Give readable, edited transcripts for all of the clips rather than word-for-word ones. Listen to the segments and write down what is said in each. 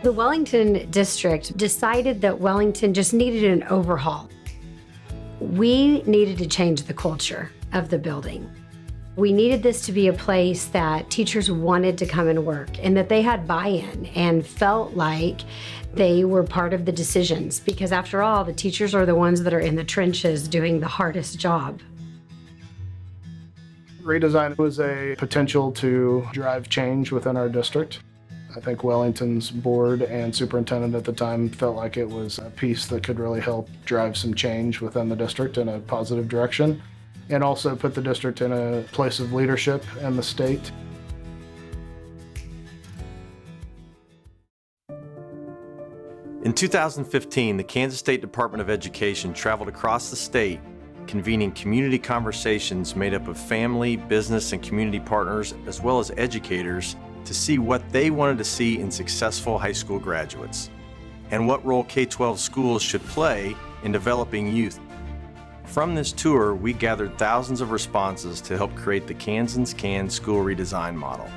The Wellington district decided that Wellington just needed an overhaul. We needed to change the culture of the building. We needed this to be a place that teachers wanted to come and work and that they had buy-in and felt like they were part of the decisions, because after all, the teachers are the ones that are in the trenches doing the hardest job. Redesign was a potential to drive change within our district. I think Wellington's board and superintendent at the time felt like it was a piece that could really help drive some change within the district in a positive direction, and also put the district in a place of leadership in the state. In 2015, the Kansas State Department of Education traveled across the state, convening community conversations made up of family, business, and community partners, as well as educators, to see what they wanted to see in successful high school graduates, and what role K-12 schools should play in developing youth. From this tour, we gathered thousands of responses to help create the Kansans Can School Redesign model.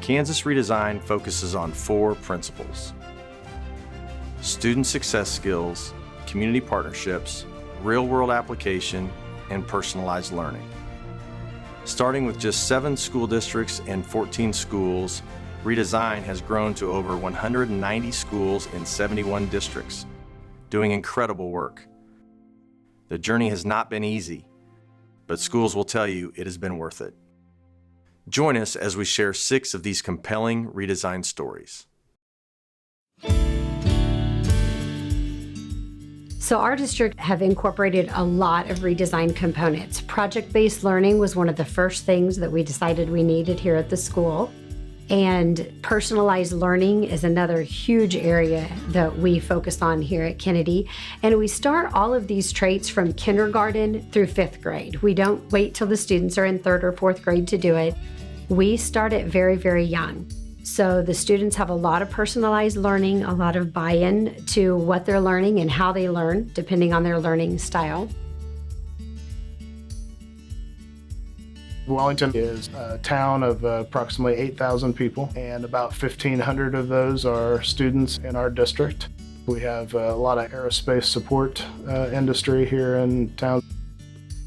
Kansas Redesign focuses on 4 principles: student success skills, community partnerships, real-world application, and personalized learning. Starting with just 7 school districts and 14 schools, Redesign has grown to over 190 schools in 71 districts, doing incredible work. The journey has not been easy, but schools will tell you it has been worth it. Join us as we share 6 of these compelling redesign stories. So our district have incorporated a lot of redesign components. Project-based learning was one of the first things that we decided we needed here at the school. And personalized learning is another huge area that we focus on here at Kennedy. And we start all of these traits from kindergarten through 5th grade. We don't wait till the students are in 3rd or 4th grade to do it. We start it very, very young. So the students have a lot of personalized learning, a lot of buy-in to what they're learning and how they learn, depending on their learning style. Wellington is a town of approximately 8,000 people, and about 1,500 of those are students in our district. We have a lot of aerospace support industry here in town.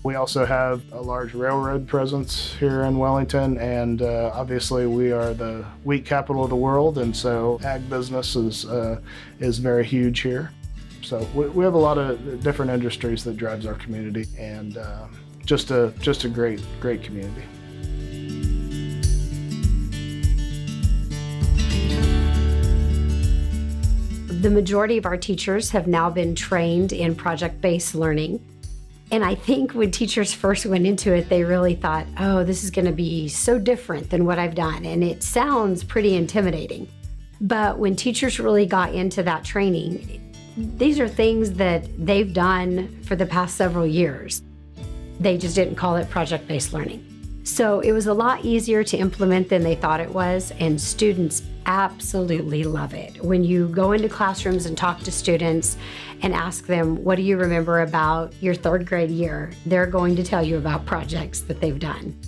We also have a large railroad presence here in Wellington, and obviously we are the wheat capital of the world, and so ag business is very huge here. So we have a lot of different industries that drives our community, and just a great community. The majority of our teachers have now been trained in project-based learning. And I think when teachers first went into it, they really thought, oh, this is going to be so different than what I've done. And it sounds pretty intimidating. But when teachers really got into that training, these are things that they've done for the past several years. They just didn't call it project-based learning. So it was a lot easier to implement than they thought it was, and students absolutely love it. When you go into classrooms and talk to students and ask them, what do you remember about your 3rd grade year? They're going to tell you about projects that they've done.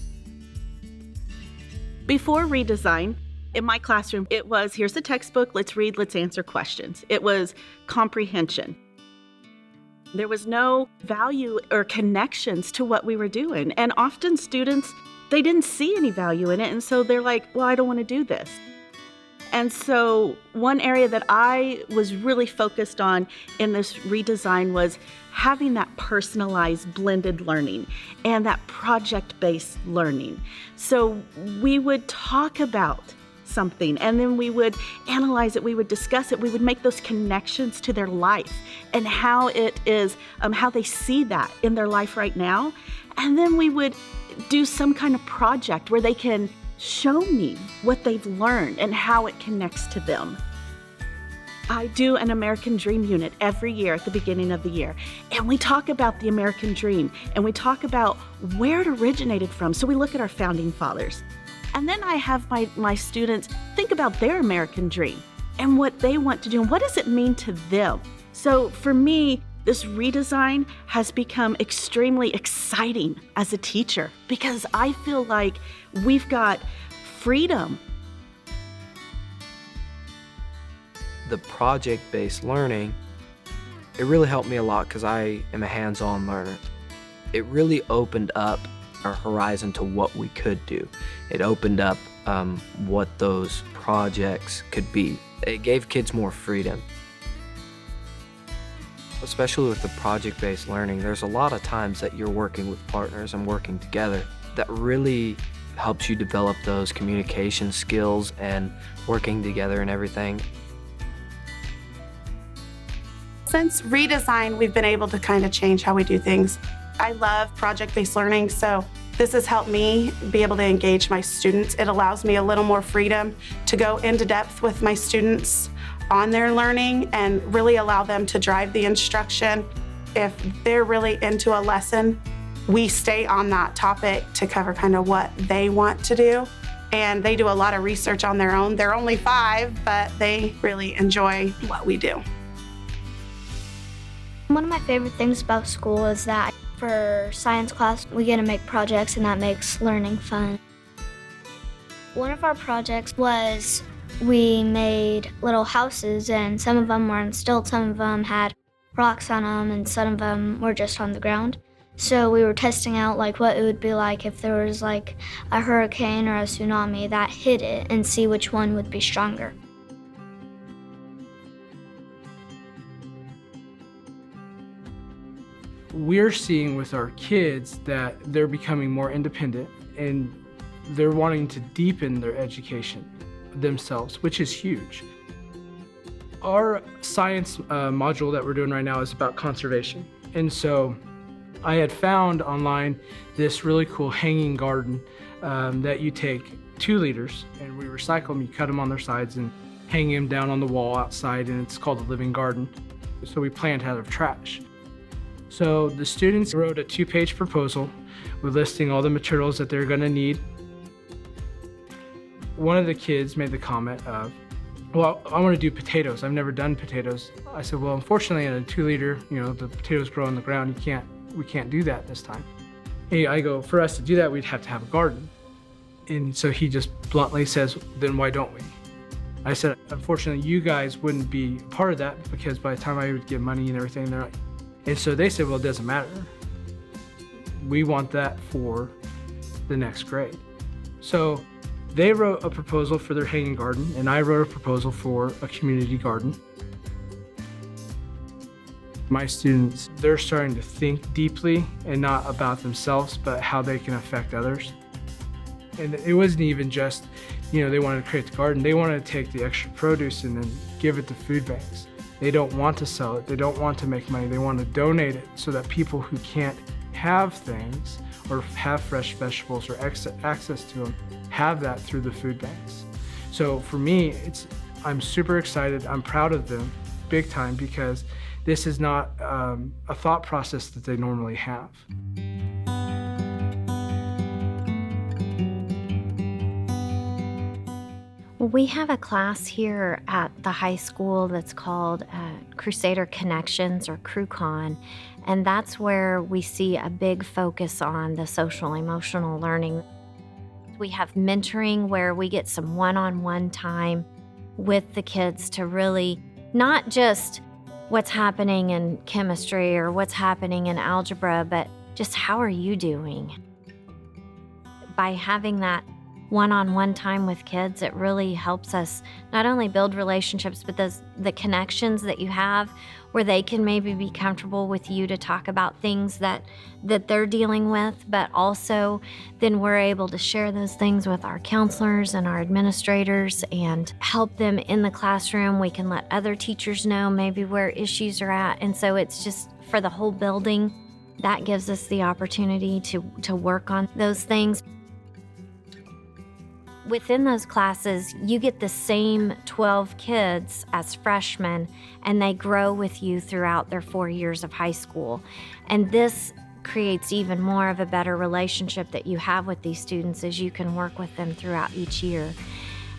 Before redesign, in my classroom, it was, here's the textbook, let's read, let's answer questions. It was comprehension. There was no value or connections to what we were doing. And often students, they didn't see any value in it. And so they're like, well, I don't want to do this. And so one area that I was really focused on in this redesign was having that personalized blended learning and that project-based learning. So we would talk about something, and then we would analyze it, we would discuss it, we would make those connections to their life and how it is, how they see that in their life right now. And then we would do some kind of project where they can show me what they've learned and how it connects to them. I do an American Dream unit every year at the beginning of the year, and we talk about the American Dream, and we talk about where it originated from. So we look at our founding fathers. And then I have my students think about their American dream and what they want to do and what does it mean to them. So for me, this redesign has become extremely exciting as a teacher because I feel like we've got freedom. the project-based learning, it really helped me a lot because I am a hands-on learner. It really opened up our horizon to what we could do. It opened up what those projects could be. It gave kids more freedom. Especially with the project-based learning, there's a lot of times that you're working with partners and working together that really helps you develop those communication skills and working together and everything. Since redesign, we've been able to kind of change how we do things. I love project-based learning, so this has helped me be able to engage my students. It allows me a little more freedom to go into depth with my students on their learning and really allow them to drive the instruction. If they're really into a lesson, we stay on that topic to cover kind of what they want to do. And they do a lot of research on their own. They're only 5, but they really enjoy what we do. One of my favorite things about school is that for science class, we get to make projects, and that makes learning fun. One of our projects was we made little houses, and some of them were on stilts, some of them had rocks on them, and some of them were just on the ground. So we were testing out like what it would be like if there was like a hurricane or a tsunami that hit it, and see which one would be stronger. We're seeing with our kids that they're becoming more independent and they're wanting to deepen their education themselves, which is huge. Our science module that we're doing right now is about conservation. And so I had found online this really cool hanging garden that you take 2 liters and we recycle them, you cut them on their sides and hang them down on the wall outside, and it's called a living garden. So we plant out of trash. So the students wrote a 2-page proposal with listing all the materials that they're going to need. One of the kids made the comment of, well, I want to do potatoes. I've never done potatoes. I said, well, unfortunately in a 2-liter, the potatoes grow on the ground. We can't do that this time. And I go, for us to do that, we'd have to have a garden. And so he just bluntly says, then why don't we? I said, unfortunately, you guys wouldn't be part of that because by the time I would give money and everything, they're like, and so they said, well, it doesn't matter. We want that for the next grade. So they wrote a proposal for their hanging garden, and I wrote a proposal for a community garden. My students, they're starting to think deeply and not about themselves, but how they can affect others. And it wasn't even just, they wanted to create the garden. They wanted to take the extra produce and then give it to food banks. They don't want to sell it. They don't want to make money. They want to donate it so that people who can't have things or have fresh vegetables or access to them have that through the food banks. So for me, I'm super excited. I'm proud of them big time because this is not a thought process that they normally have. We have a class here at the high school that's called Crusader Connections or CrewCon, and that's where we see a big focus on the social emotional learning. We have mentoring where we get some one-on-one time with the kids to really not just what's happening in chemistry or what's happening in algebra, but just how are you doing? By having that one-on-one time with kids, it really helps us not only build relationships, but the connections that you have where they can maybe be comfortable with you to talk about things that they're dealing with, but also then we're able to share those things with our counselors and our administrators and help them in the classroom. We can let other teachers know maybe where issues are at. And so it's just for the whole building, that gives us the opportunity to work on those things. Within those classes, you get the same 12 kids as freshmen, and they grow with you throughout their 4 years of high school. And this creates even more of a better relationship that you have with these students as you can work with them throughout each year.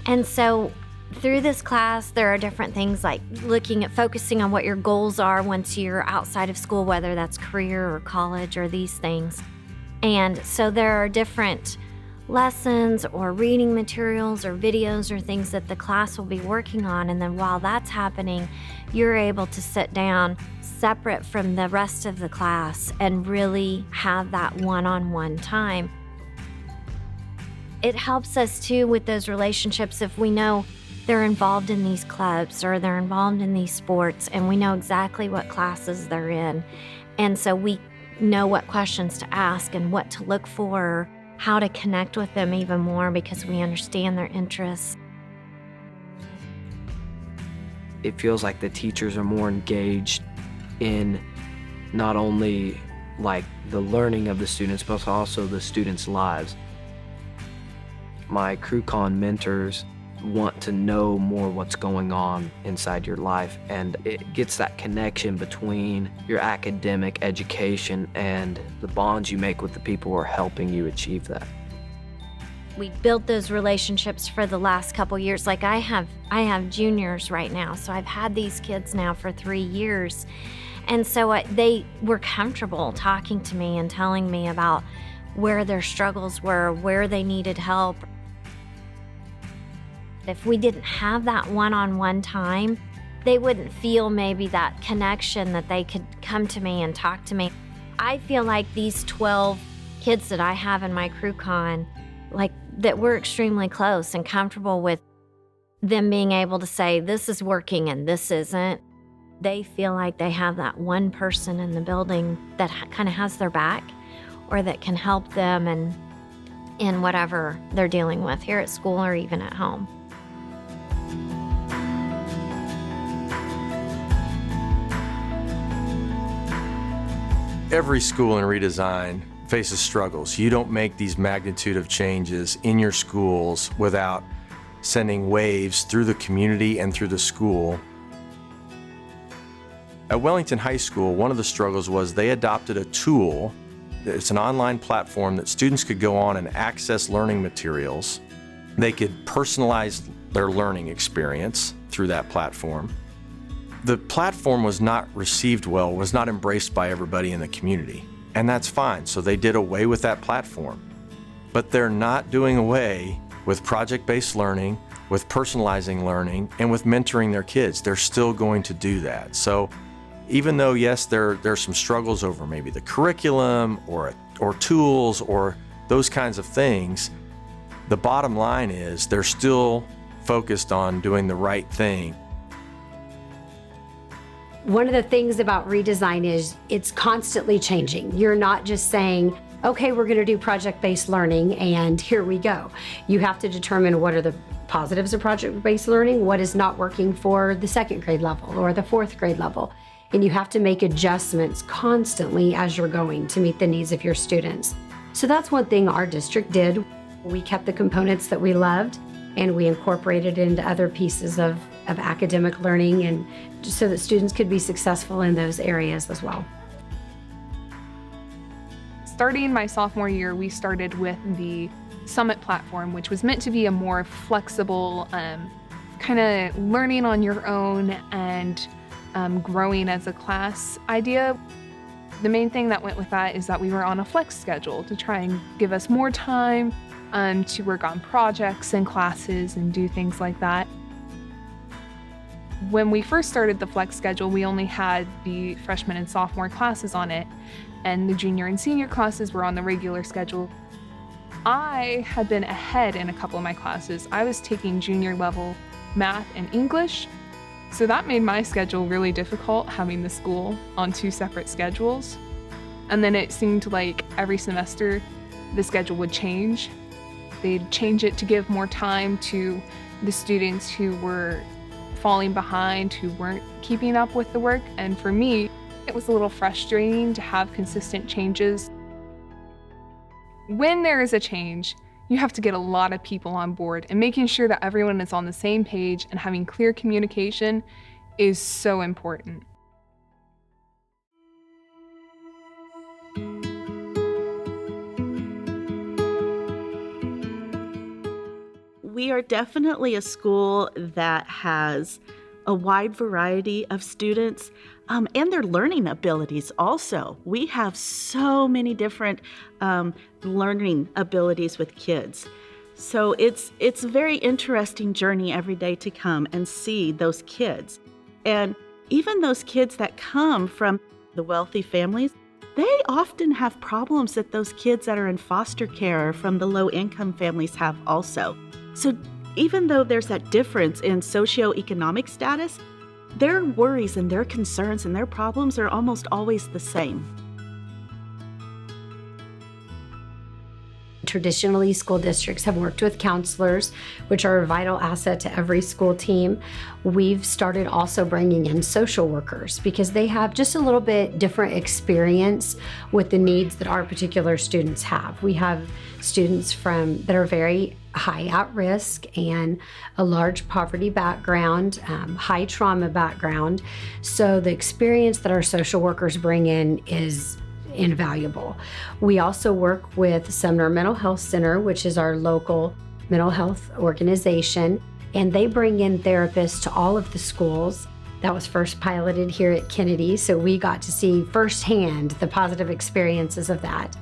And so through this class, there are different things like looking at focusing on what your goals are once you're outside of school, whether that's career or college or these things. And so there are different lessons or reading materials or videos or things that the class will be working on. And then while that's happening, you're able to sit down separate from the rest of the class and really have that one-on-one time. It helps us too with those relationships if we know they're involved in these clubs or they're involved in these sports and we know exactly what classes they're in. And so we know what questions to ask and what to look for, how to connect with them even more because we understand their interests. It feels like the teachers are more engaged in not only like the learning of the students, but also the students' lives. My CrewCon mentors want to know more what's going on inside your life, and it gets that connection between your academic education and the bonds you make with the people who are helping you achieve that. We built those relationships for the last couple years. Like I have juniors right now, so I've had these kids now for 3 years. And so they were comfortable talking to me and telling me about where their struggles were, where they needed help. If we didn't have that one-on-one time, they wouldn't feel maybe that connection that they could come to me and talk to me. I feel like these 12 kids that I have in my CrewCon, like that we're extremely close and comfortable with them being able to say, this is working and this isn't. They feel like they have that one person in the building that kind of has their back or that can help them in whatever they're dealing with here at school or even at home. Every school in redesign faces struggles. You don't make these magnitude of changes in your schools without sending waves through the community and through the school. At Wellington High School, one of the struggles was they adopted a tool. It's an online platform that students could go on and access learning materials. They could personalize their learning experience through that platform. The platform was not received well, was not embraced by everybody in the community, and that's fine. So they did away with that platform. But they're not doing away with project-based learning, with personalizing learning, and with mentoring their kids. They're still going to do that. So even though, yes, there's some struggles over maybe the curriculum or tools or those kinds of things, the bottom line is they're still focused on doing the right thing. One of the things about redesign is it's constantly changing. You're not just saying, okay, we're going to do project-based learning and here we go. You have to determine what are the positives of project-based learning, what is not working for the second grade level or the fourth grade level. And you have to make adjustments constantly as you're going to meet the needs of your students. So that's one thing our district did. We kept the components that we loved and we incorporated it into other pieces of academic learning and just so that students could be successful in those areas as well. Starting my sophomore year, we started with the Summit platform, which was meant to be a more flexible, kind of learning on your own and growing as a class idea. The main thing that went with that is that we were on a flex schedule to try and give us more time to work on projects and classes and do things like that. When we first started the flex schedule, we only had the freshman and sophomore classes on it, and the junior and senior classes were on the regular schedule. I had been ahead in a couple of my classes. I was taking junior level math and English, so that made my schedule really difficult, having the school on 2 separate schedules. And then it seemed like every semester the schedule would change. They'd change it to give more time to the students who were falling behind, who weren't keeping up with the work. And for me, it was a little frustrating to have consistent changes. When there is a change, you have to get a lot of people on board, and making sure that everyone is on the same page and having clear communication is so important. We are definitely a school that has a wide variety of students and their learning abilities also. We have so many different learning abilities with kids. So it's a very interesting journey every day to come and see those kids. And even those kids that come from the wealthy families, they often have problems that those kids that are in foster care or from the low-income families have also. So even though there's that difference in socioeconomic status, their worries and their concerns and their problems are almost always the same. Traditionally, school districts have worked with counselors, which are a vital asset to every school team. We've started also bringing in social workers because they have just a little bit different experience with the needs that our particular students have. We have students that are very high at risk and a large poverty background, high trauma background. So the experience that our social workers bring in is invaluable. We also work with Sumner Mental Health Center, which is our local mental health organization, and they bring in therapists to all of the schools. That was first piloted here at Kennedy, so we got to see firsthand the positive experiences of that.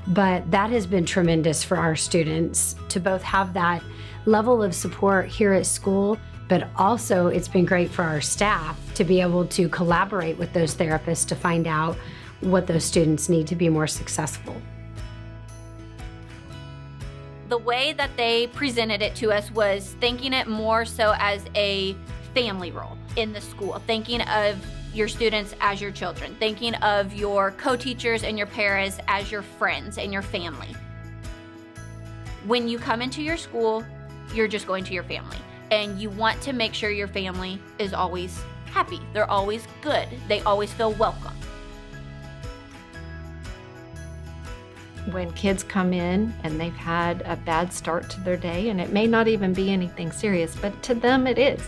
But that has been tremendous for our students to both have that level of support here at school, but also it's been great for our staff to be able to collaborate with those therapists to find out what those students need to be more successful. The way that they presented it to us was thinking it more so as a family role in the school, thinking of your students as your children, thinking of your co-teachers and your paras as your friends and your family. When you come into your school, you're just going to your family, and you want to make sure your family is always happy. They're always good. They always feel welcome. When kids come in and they've had a bad start to their day, and it may not even be anything serious, but to them it is.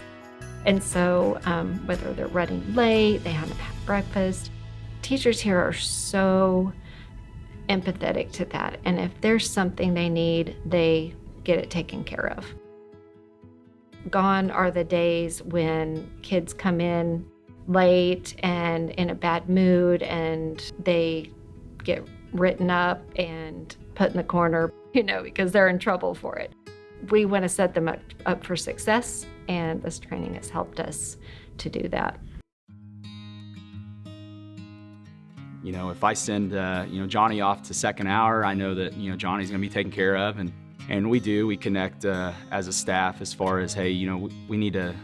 And so whether they're running late, they haven't had breakfast, teachers here are so empathetic to that. And if there's something they need, they get it taken care of. Gone are the days when kids come in late and in a bad mood and they get written up and put in the corner, because they're in trouble for it. We want to set them up for success, and this training has helped us to do that. If I send, Johnny off to second hour, I know that, Johnny's going to be taken care of, and we connect as a staff as far as, hey, we need to,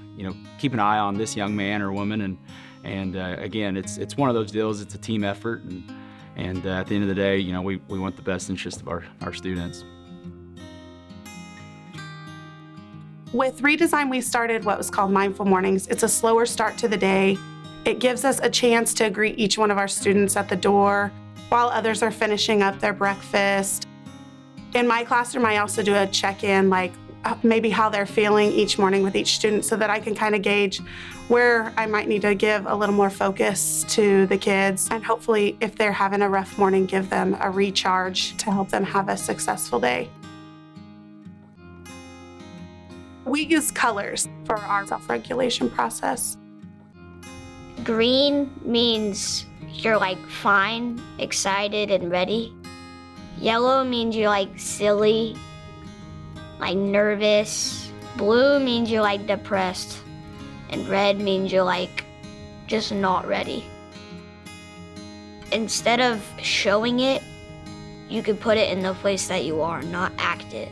keep an eye on this young man or woman, and again, it's one of those deals. It's a team effort, and at the end of the day, we want the best interest of our students. With Redesign, we started what was called Mindful Mornings. It's a slower start to the day. It gives us a chance to greet each one of our students at the door while others are finishing up their breakfast. In my classroom, I also do a check-in, like maybe how they're feeling each morning with each student, so that I can kind of gauge where I might need to give a little more focus to the kids, and hopefully if they're having a rough morning, give them a recharge to help them have a successful day. We use colors for our self-regulation process. Green means you're fine, excited, and ready. Yellow means you're silly, nervous. Blue means you're depressed. And red means you're just not ready. Instead of showing it, you could put it in the place that you are, not act it.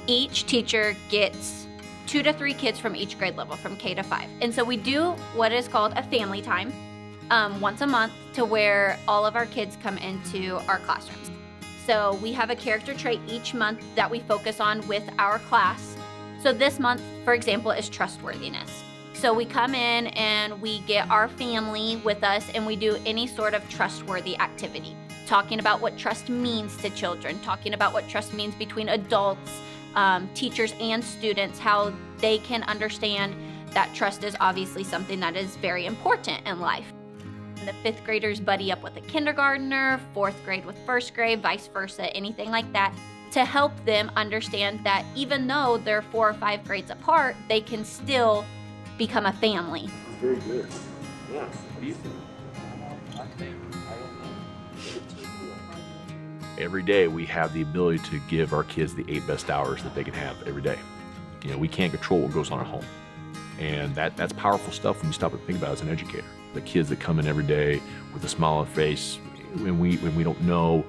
Each teacher gets 2 to 3 kids from each grade level, from K to 5. And so we do what is called a family time once a month, to where all of our kids come into our classrooms. So we have a character trait each month that we focus on with our class. So this month, for example, is trustworthiness. So we come in and we get our family with us, and we do any sort of trustworthy activity, talking about what trust means to children, talking about what trust means between adults, teachers and students, how they can understand that trust is obviously something that is very important in life. And the 5th graders buddy up with a kindergartner, 4th grade with 1st grade, vice versa, anything like that. to help them understand that even though they're 4 or 5 grades apart, they can still become a family. Very good. Yeah. Every day we have the ability to give our kids the 8 best hours that they can have every day. You know, we can't control what goes on at home. And that's powerful stuff when you stop and think about it as an educator. The kids that come in every day with a smile on their face, when we don't know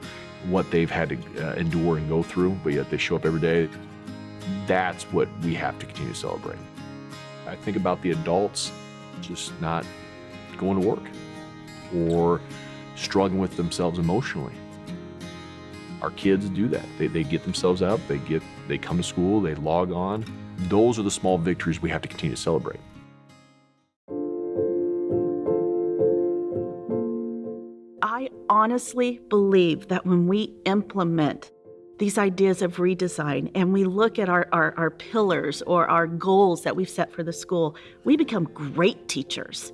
what they've had to endure and go through, but yet they show up every day, that's what we have to continue to celebrate. I think about the adults just not going to work or struggling with themselves emotionally. Our kids do that. They get themselves up, they come to school, they log on. Those are the small victories we have to continue to celebrate. I honestly believe that when we implement these ideas of redesign and we look at our pillars or our goals that we've set for the school, we become great teachers.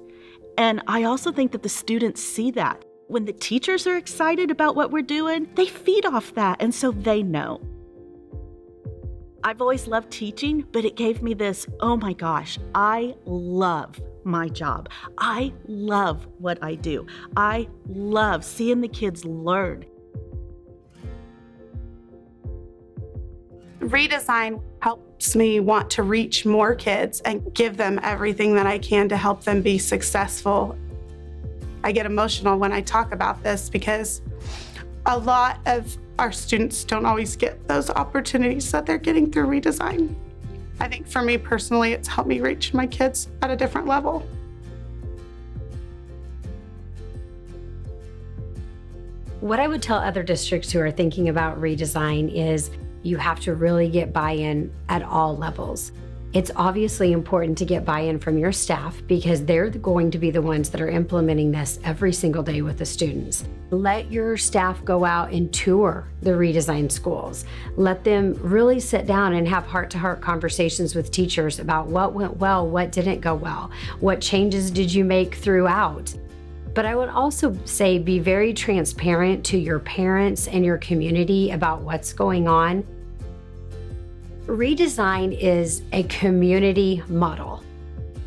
And I also think that the students see that. When the teachers are excited about what we're doing, they feed off that, and so they know. I've always loved teaching, but it gave me this, oh my gosh, I love my job. I love what I do. I love seeing the kids learn. Redesign helps me want to reach more kids and give them everything that I can to help them be successful. I get emotional when I talk about this because a lot of our students don't always get those opportunities that they're getting through redesign. I think for me personally, it's helped me reach my kids at a different level. What I would tell other districts who are thinking about redesign is you have to really get buy-in at all levels. It's obviously important to get buy-in from your staff because they're going to be the ones that are implementing this every single day with the students. Let your staff go out and tour the redesigned schools. Let them really sit down and have heart-to-heart conversations with teachers about what went well, what didn't go well, what changes did you make throughout. But I would also say be very transparent to your parents and your community about what's going on. Redesign is a community model.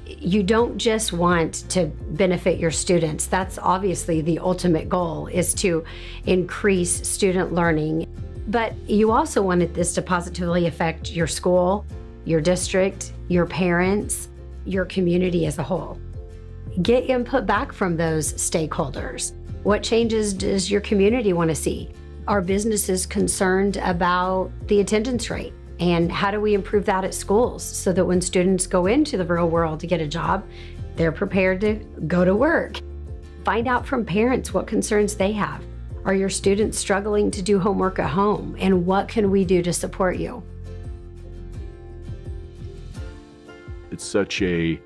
You don't just want to benefit your students. That's obviously the ultimate goal, is to increase student learning. But you also wanted this to positively affect your school, your district, your parents, your community as a whole. Get input back from those stakeholders. What changes does your community want to see? Are businesses concerned about the attendance rate? And how do we improve that at schools so that when students go into the real world to get a job, they're prepared to go to work? Find out from parents what concerns they have. Are your students struggling to do homework at home? And what can we do to support you? It's such a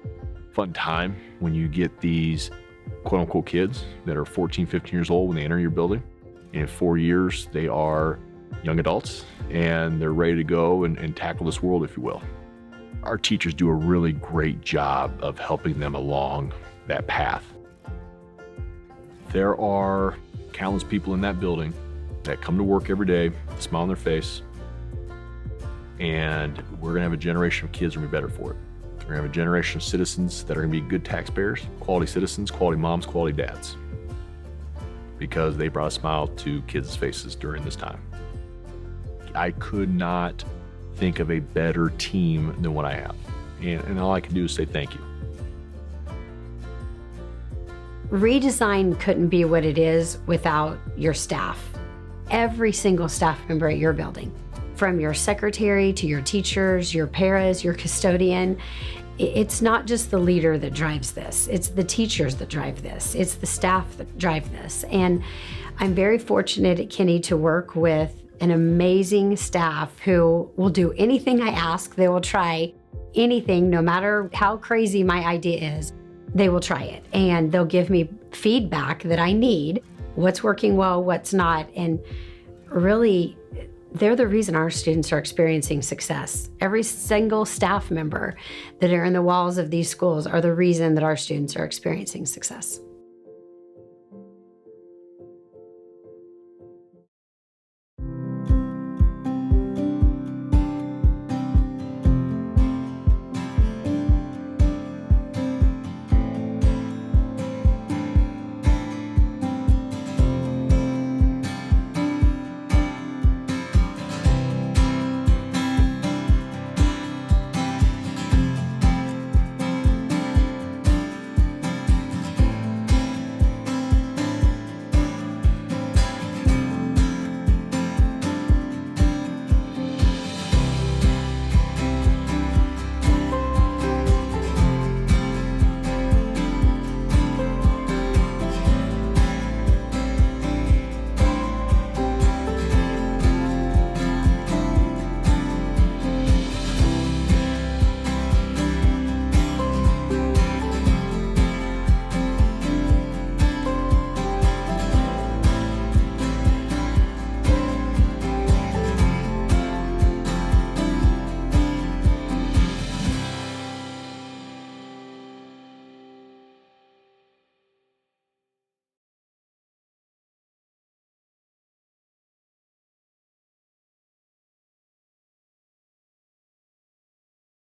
fun time when you get these quote unquote kids that are 14, 15 years old when they enter your building. And in 4 years, they are young adults and they're ready to go and tackle this world, if you will. Our teachers do a really great job of helping them along that path. There are countless people in that building that come to work every day, smile on their face, and we're gonna have a generation of kids who will be better for it. We're gonna have a generation of citizens that are gonna be good taxpayers, quality citizens, quality moms, quality dads, because they brought a smile to kids' faces during this time. I could not think of a better team than what I have. And all I can do is say thank you. Redesign couldn't be what it is without your staff. Every single staff member at your building, from your secretary to your teachers, your paras, your custodian. It's not just the leader that drives this. It's the teachers that drive this. It's the staff that drive this. And I'm very fortunate at Kinney to work with an amazing staff who will do anything I ask. They will try anything, no matter how crazy my idea is. They will try it, and they'll give me feedback that I need, what's working well, what's not, and really, they're the reason our students are experiencing success. Every single staff member that are in the walls of these schools are the reason that our students are experiencing success.